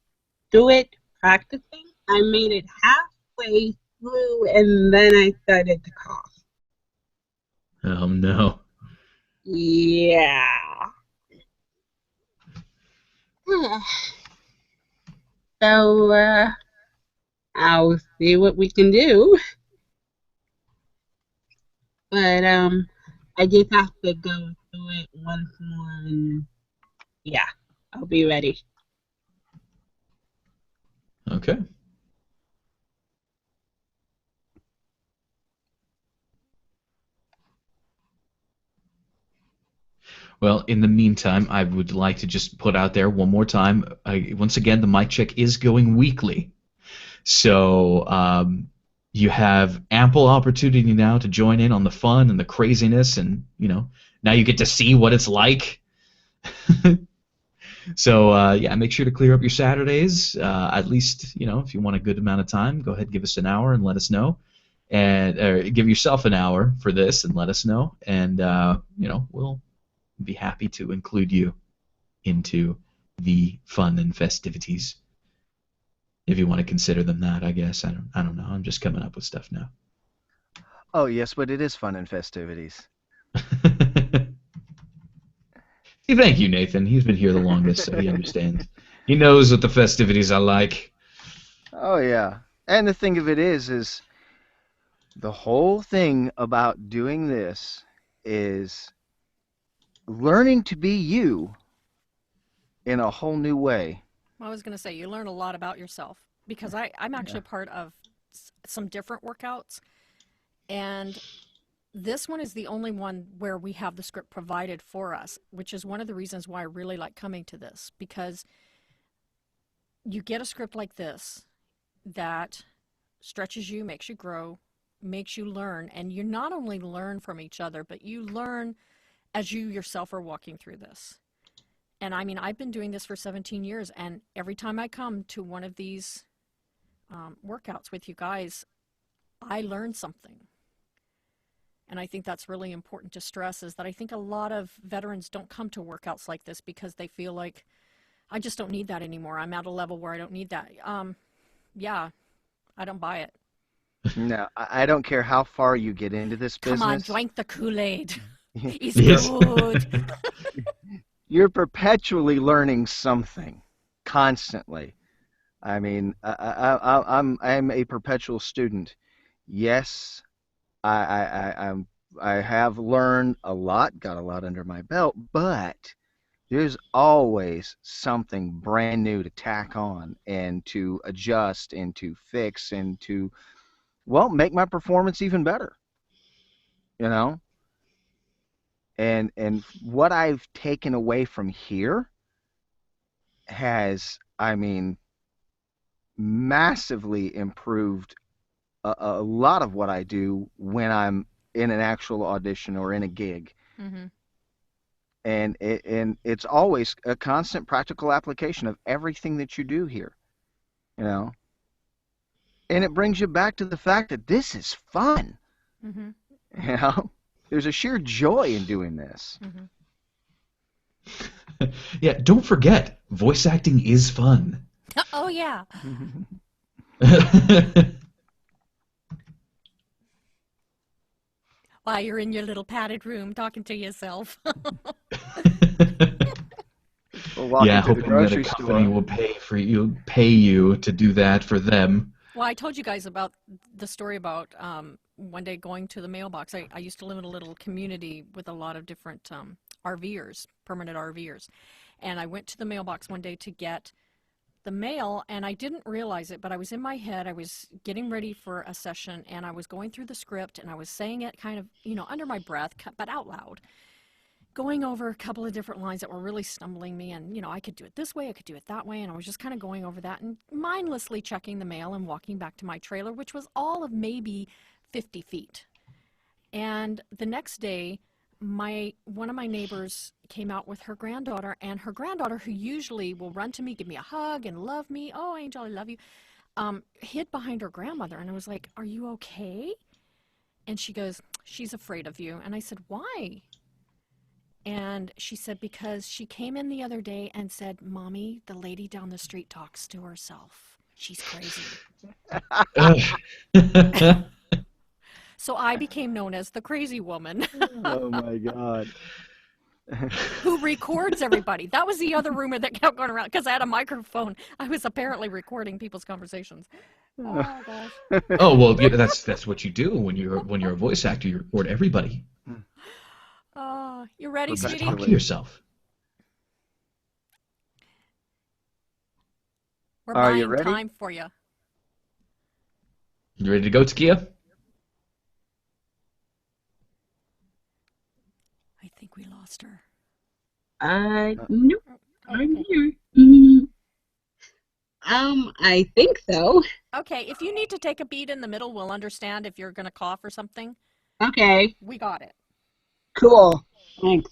through it, practicing, I made it halfway through, and then I started to cough. Oh no. Yeah. So, I'll see what we can do. But, I just have to go through it once more, and yeah, I'll be ready. Okay. Well, in the meantime, I would like to just put out there one more time. Once again, the mic check is going weekly. So you have ample opportunity now to join in on the fun and the craziness, and now you get to see what it's like. So yeah, make sure to clear up your Saturdays. At least if you want a good amount of time, go ahead and give us an hour and let us know, and give yourself an hour for this and let us know, and we'll be happy to include you into the fun and festivities. If you want to consider them that, I guess. I don't know. I'm just coming up with stuff now. Oh, yes, but it is fun and festivities. See, thank you, Nathan. He's been here the longest, so he understands. He knows what the festivities are like. Oh, yeah. And the thing of it is the whole thing about doing this is learning to be you in a whole new way. I was going to say, you learn a lot about yourself because I'm actually part of some different workouts, and this one is the only one where we have the script provided for us, which is one of the reasons why I really like coming to this, because you get a script like this that stretches you, makes you grow, makes you learn, and you not only learn from each other, but you learn as you yourself are walking through this. And I mean, I've been doing this for 17 years, and every time I come to one of these workouts with you guys, I learn something. And I think that's really important to stress, is that I think a lot of veterans don't come to workouts like this because they feel like, I just don't need that anymore. I'm at a level where I don't need that. Yeah, I don't buy it. No, I don't care how far you get into this business. Come on, drink the Kool-Aid. It's Yes. good. You're perpetually learning something, constantly. I mean, I'm a perpetual student. Yes, I have learned a lot, got a lot under my belt, but there's always something brand new to tack on and to adjust and to fix and to, well, make my performance even better. You know? And what I've taken away from here has, I mean, massively improved a lot of what I do when I'm in an actual audition or in a gig. Mm-hmm. And it's always a constant practical application of everything that you do here, you know. And it brings you back to the fact that this is fun. Mm-hmm. You know, there's a sheer joy in doing this. Mm-hmm. Yeah, don't forget, voice acting is fun. Oh, yeah. While you're in your little padded room talking to yourself. Or walking Yeah, to the hoping that a grocery company store. will pay you to do that for them. Well, I told you guys about the story about one day going to the mailbox. I used to live in a little community with a lot of different RVers, permanent RVers. And I went to the mailbox one day to get the mail, and I didn't realize it, but I was in my head. I was getting ready for a session, and I was going through the script, and I was saying it kind of, under my breath, but out loud, going over a couple of different lines that were really stumbling me, and, I could do it this way, I could do it that way, and I was just kind of going over that and mindlessly checking the mail and walking back to my trailer, which was all of maybe 50 feet. And the next day, one of my neighbors came out with her granddaughter, and her granddaughter, who usually will run to me, give me a hug and love me, oh, Angel, I love you, hid behind her grandmother, and I was like, are you okay? And she goes, she's afraid of you. And I said, why? And she said, because she came in the other day and said, Mommy, the lady down the street talks to herself. She's crazy. So I became known as the crazy woman. Oh my God. Who records everybody. That was the other rumor that kept going around, because I had a microphone. I was apparently recording people's conversations. Oh gosh. Oh well, yeah, that's what you do when you're a voice actor. You record everybody. You ready, Just sweetie? talk to yourself. We're Are you buying ready? time for you. You ready to go, Takia? I think we lost her. Nope. Oh, I'm okay. here. I think so. Okay, if you need to take a beat in the middle, we'll understand if you're going to cough or something. Okay, We got it. cool. Thanks.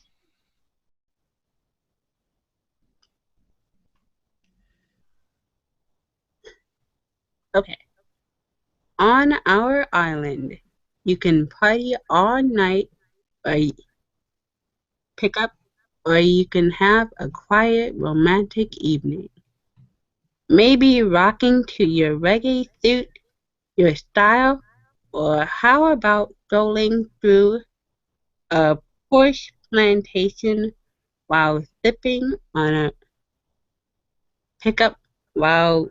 Okay. On our island, you can party all night or pick up, or you can have a quiet, romantic evening. Maybe rocking to your reggae suit, your style, or how about strolling through a Porsche plantation while sipping on a pickup while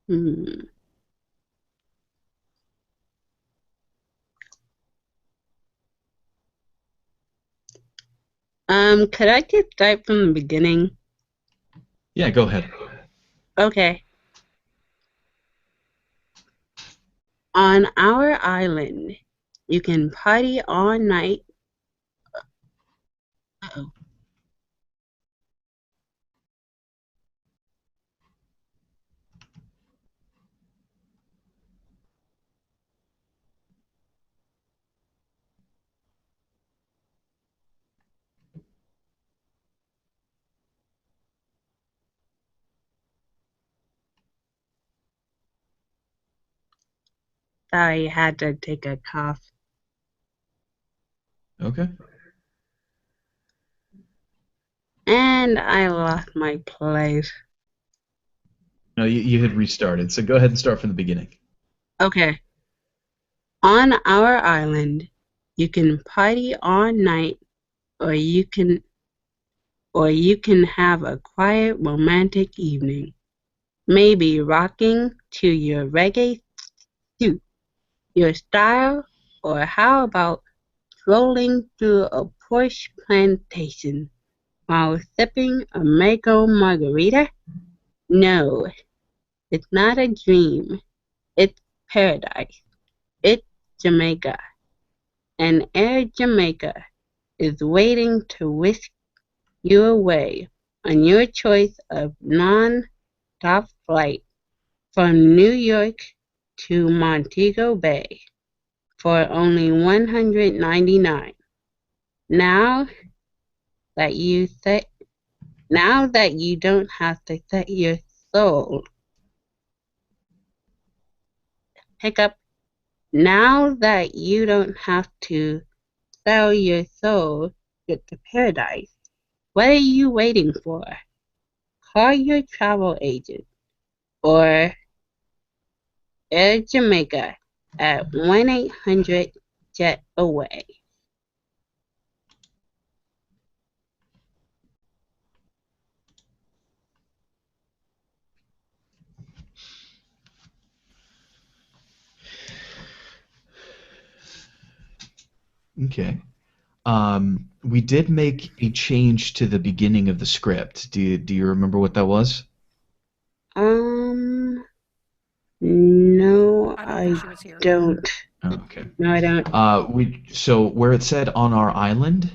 hmm, could I just start from the beginning? Yeah, go ahead. Okay. On our island, you can party all night. Uh-oh. Sorry, I had to take a cough. Okay. And I lost my place. No, you had restarted, so go ahead and start from the beginning. Okay. On our island, you can party all night or you can have a quiet romantic evening. Maybe rocking to your reggae suit, your style, or how about strolling through a Porsche plantation while sipping a mango margarita? No, it's not a dream. It's paradise. It's Jamaica. And Air Jamaica is waiting to whisk you away on your choice of non-stop flight from New York to Montego Bay for only $199. Now that you set, now that you don't have to set your soul, pick up. Now that you don't have to sell your soul to get to paradise, what are you waiting for? Call your travel agent or Air Jamaica at 1-800-JET-AWAY. Okay. We did make a change to the beginning of the script. Do you remember what that was? Um, no, I don't think I she was here. don't. Oh, okay. No, I don't. So where it said on our island,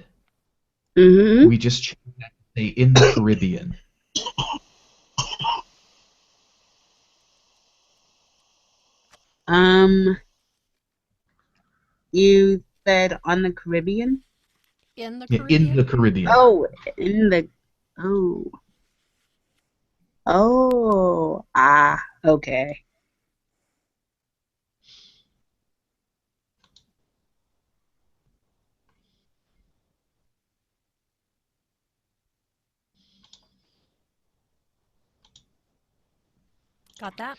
Mm-hmm. we just changed that to say in the Caribbean. Um, you said on the Caribbean? In the Yeah, in the Caribbean? Caribbean. Oh, in the, oh, okay. Got that?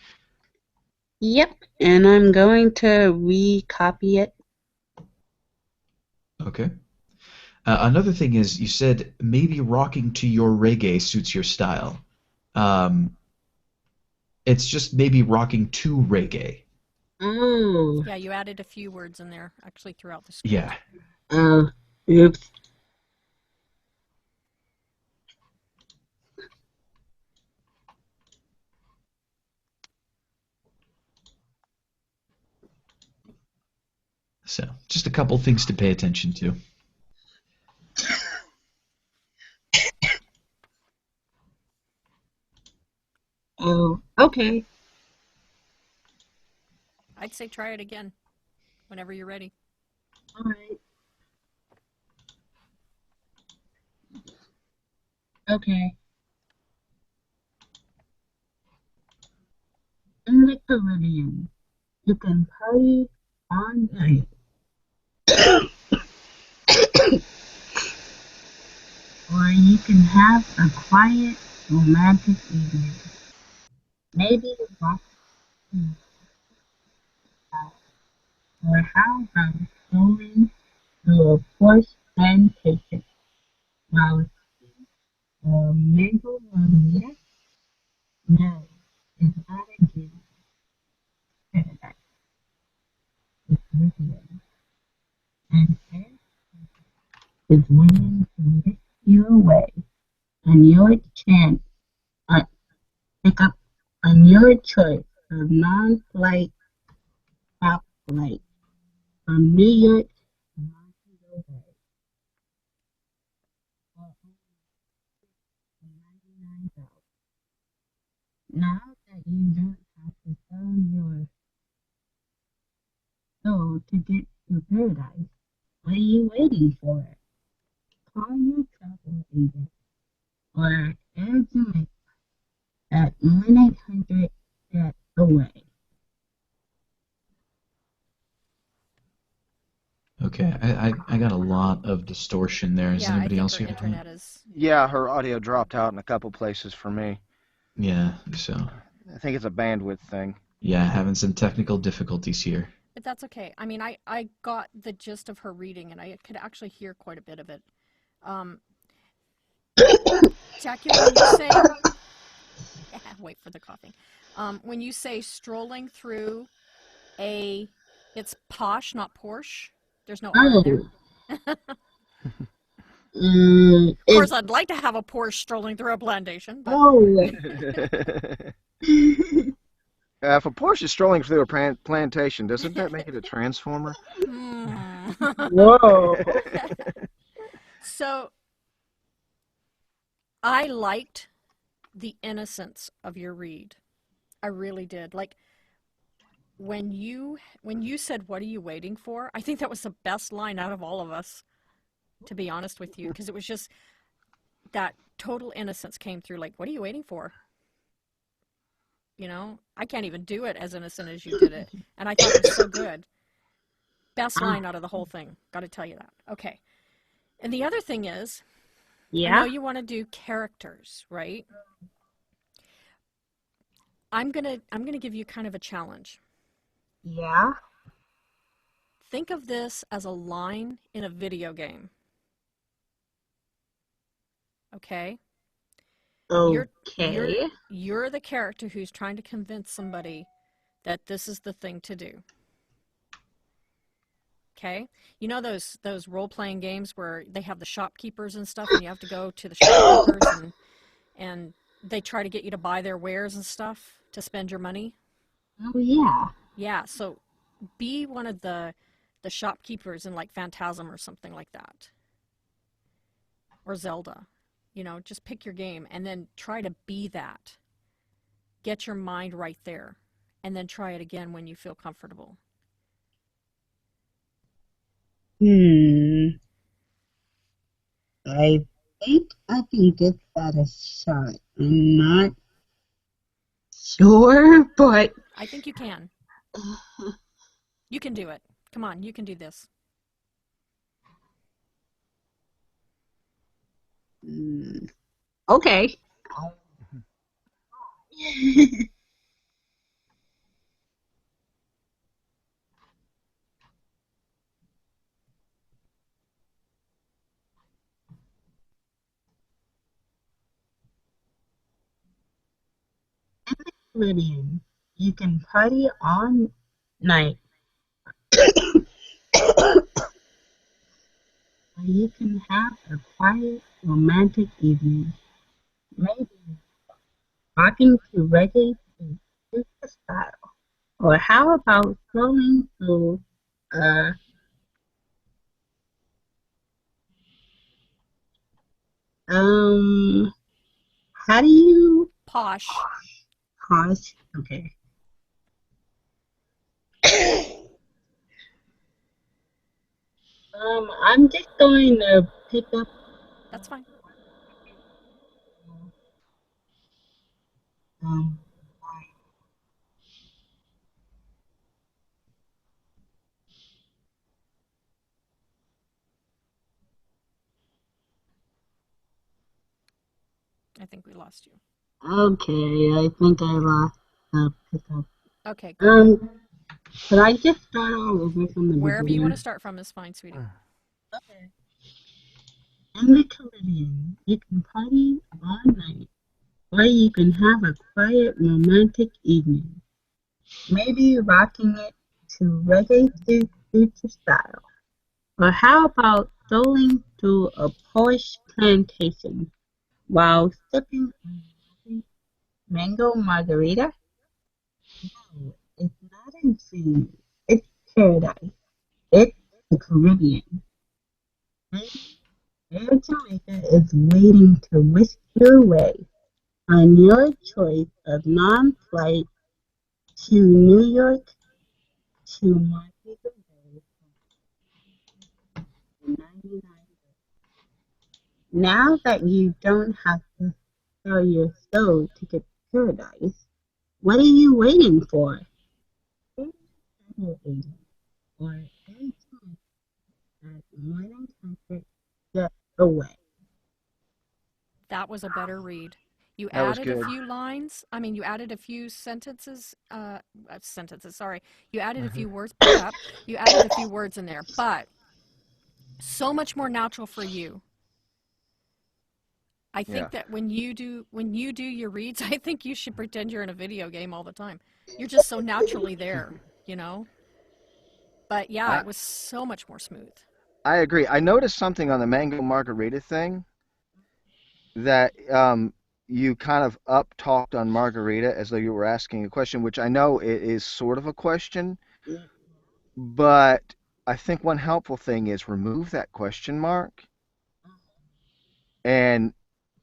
Yep, and I'm going to recopy it. Okay. Another thing is you said maybe rocking to your reggae suits your style. Um, it's just maybe rocking to reggae. Oh, Yeah, you added a few words in there, actually, throughout the Yeah. script. oh, oops. So just a couple things to pay attention to. Oh, okay. I'd say try it again whenever you're ready. All right. Okay. In the Caribbean, you can party all night. Or you can have a quiet, romantic evening. Maybe walk in the park. Or how about going to a forest plantation while mango margarita? No, it's not a game paradise. It's Caribbean. And it is waiting to lift you away. And your chance uh, pick up on your choice of non-flight top flight from New York to Montego Bay for only $99. Now that you don't have to sell your soul to get to paradise, what are you waiting for? Call your travel agent or Air Jamaica at 1-800 Get Away. Okay, I got a lot of distortion there. Is Yeah, I anybody think else her here? internet is. Yeah, her audio dropped out in a couple places for me. Yeah, so I think it's a bandwidth thing. yeah, having some technical difficulties here. But that's okay. I mean, I got the gist of her reading, and I could actually hear quite a bit of it. Um, Jackie, when you say, wait for the coughing. When you say strolling through it's posh, not Porsche. There's no R in there. Oh, Of course, I'd like to have a Porsche strolling through a plantation, but If a Porsche is strolling through a plantation, doesn't that make it a transformer? whoa. So I liked the innocence of your read. I really did. Like when you said, "What are you waiting for?" I think that was the best line out of all of us, to be honest with you, because it was just that total innocence came through. Like, what are you waiting for? You know, I can't even do it as innocent as you did it, and I thought it was so good. Best line out of the whole thing. Got to tell you that. Okay. And the other thing is, I know Yeah? you want to do characters, right? I'm gonna give you kind of a challenge. Yeah? Think of this as a line in a video game. Okay? You're Okay. you're the character who's trying to convince somebody that this is the thing to do. Okay? You know those role-playing games where they have the shopkeepers and stuff, and you have to go to the shopkeepers and they try to get you to buy their wares and stuff to spend your money? Oh, yeah. Yeah, so be one of the shopkeepers in like Phantasm or something like that. Or Zelda. You know, just pick your game and then try to be that. Get your mind right there. And then try it again when you feel comfortable. I think I can give that a shot. I'm not sure, but I think you can. You can do it. Come on, you can do this. okay. Caribbean, you can party all night, or you can have a quiet, romantic evening. Maybe rocking to reggae to the style. Or how about strolling through uh um how do you Posh. pause. Okay. I'm just going to pick up. That's fine. Um, I think we lost you. okay, I think I lost pick up. Okay, go ahead. Could I just start all over from the Wherever you want beginning? to start from is fine, sweetie. Okay. In the Caribbean, you can party all night, or you can have a quiet, romantic evening. Maybe rocking it to reggae future style. Or how about strolling through a Polish plantation while sipping a mango margarita? No, it's not insane. It's paradise. It's the Caribbean. Air Jamaica is waiting to whisk you away on your choice of non-flight to New York to Montego Bay for 99. Now that you don't have to sell your soul to get paradise, what are you waiting for? Stay travel agent or anytime at Morning Comfort Get Away. That was a better read. You That was added a good. few lines. I mean, you added a few sentences, sorry. You added a few words, pick up. You added a few words in there, but so much more natural for you. I think Yeah. that when you do your reads, I think you should pretend you're in a video game all the time. You're just so naturally there, you know? But yeah, I it was so much more smooth. I agree. I noticed something on the mango margarita thing that you kind of up talked on margarita as though you were asking a question, which I know it is sort of a question, but I think one helpful thing is remove that question mark and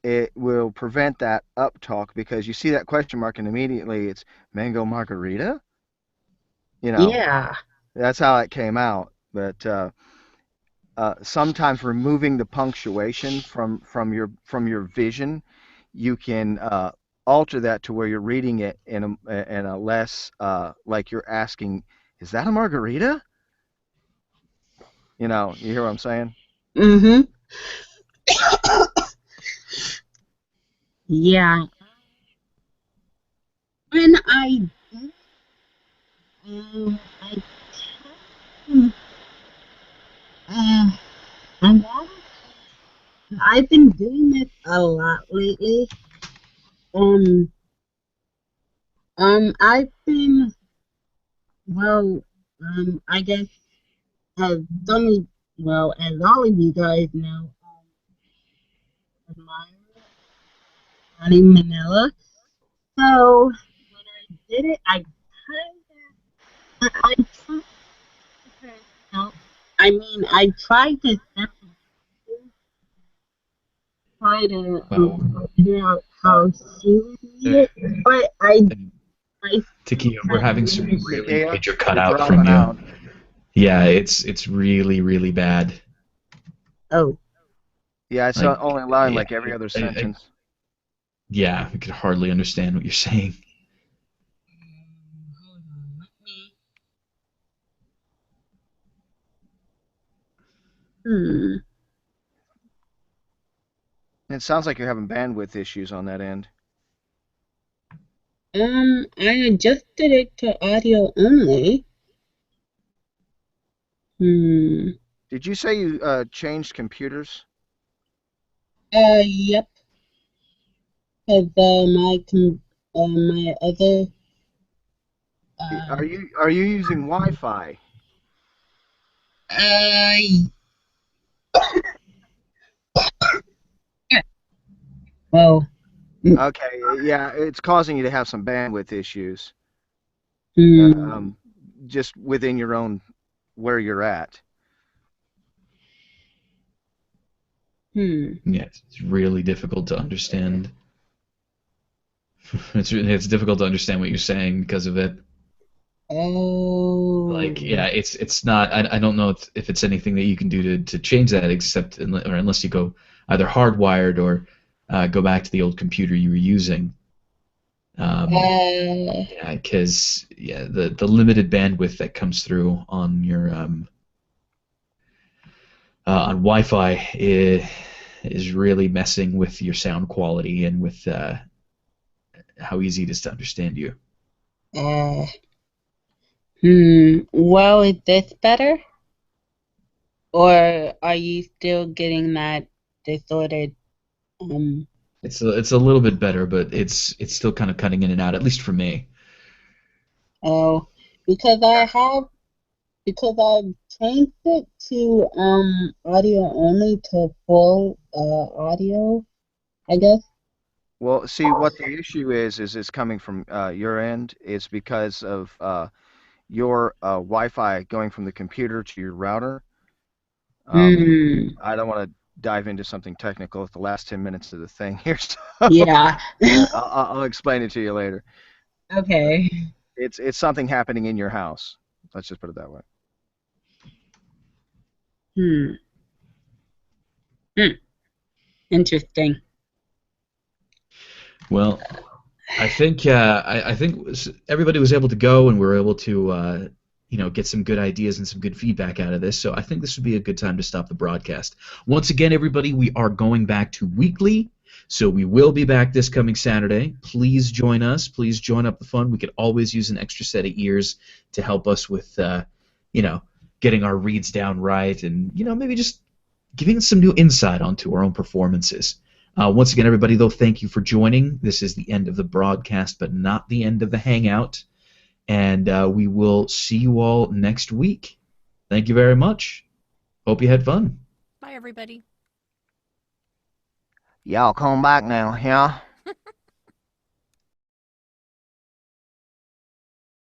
it will prevent that up talk because you see that question mark and immediately it's mango margarita. You know, Yeah. that's how it came out. But sometimes removing the punctuation from your vision, you can alter that to where you're reading it in a less like you're asking, is that a margarita? You hear what I'm saying? Mm-hmm. Yeah. When I did, I tried, a lot I've been doing this a lot lately. Um, I've been, well, I guess as some, well, as all of you guys know, admire Johnny Manila. So when I did it, I tried to help. I mean, I tried to try to Well, figure out how she would uh, read it, but I Takia, we're kind of having some managed. really Takea, major you're cutout from dropping you. out. Yeah, it's really really bad. Oh, Yeah, it's Like, only allowing yeah, like every other I sentence. yeah, I could hardly understand what you're saying. hold on, let me. Hmm. It sounds like you're having bandwidth issues on that end. I adjusted it to audio only. Hmm. Did you say you changed computers? Yep. Cause my other Are uh you using Wi-Fi? uh yeah. Well. Okay, yeah, it's causing you to have some bandwidth issues, uh, Hmm. um, just within your own where you're at. Hmm. Yeah, it's really difficult to understand. It's difficult to understand what you're saying because of it. Like, yeah, Oh. it's not. I don't know if it's anything that you can do to change that, except or unless you go either hardwired or go back to the old computer you were using. Um, Uh, yeah, because the limited bandwidth that comes through on your on Wi-Fi is really messing with your sound quality and with how easy it is to understand you. uh, well, is this better? Or are you still getting that disordered, um, It's a little bit better, but it's still kind of cutting in and out, at least for me. oh, because I've changed it to, audio only to full, audio, I guess. Well, see, what the issue is it's coming from your end. It's because of your Wi-Fi going from the computer to your router. Um, Hmm, I don't want to dive into something technical at the last 10 minutes of the thing here, so yeah. I'll explain it to you later. Okay. It's something happening in your house. Let's just put it that way. Hmm, hmm, interesting. Well, I think everybody was able to go, and we were able to get some good ideas and some good feedback out of this. So I think this would be a good time to stop the broadcast. Once again, everybody, we are going back to weekly. So we will be back this coming Saturday. Please join us. Please join up the fun. We could always use an extra set of ears to help us with, you know, getting our reads down right, and maybe just giving us some new insight onto our own performances. Once again, everybody, though, thank you for joining. This is the end of the broadcast, but not the end of the hangout. And we will see you all next week. Thank you very much. Hope you had fun. Bye, everybody. Y'all come back now, yeah?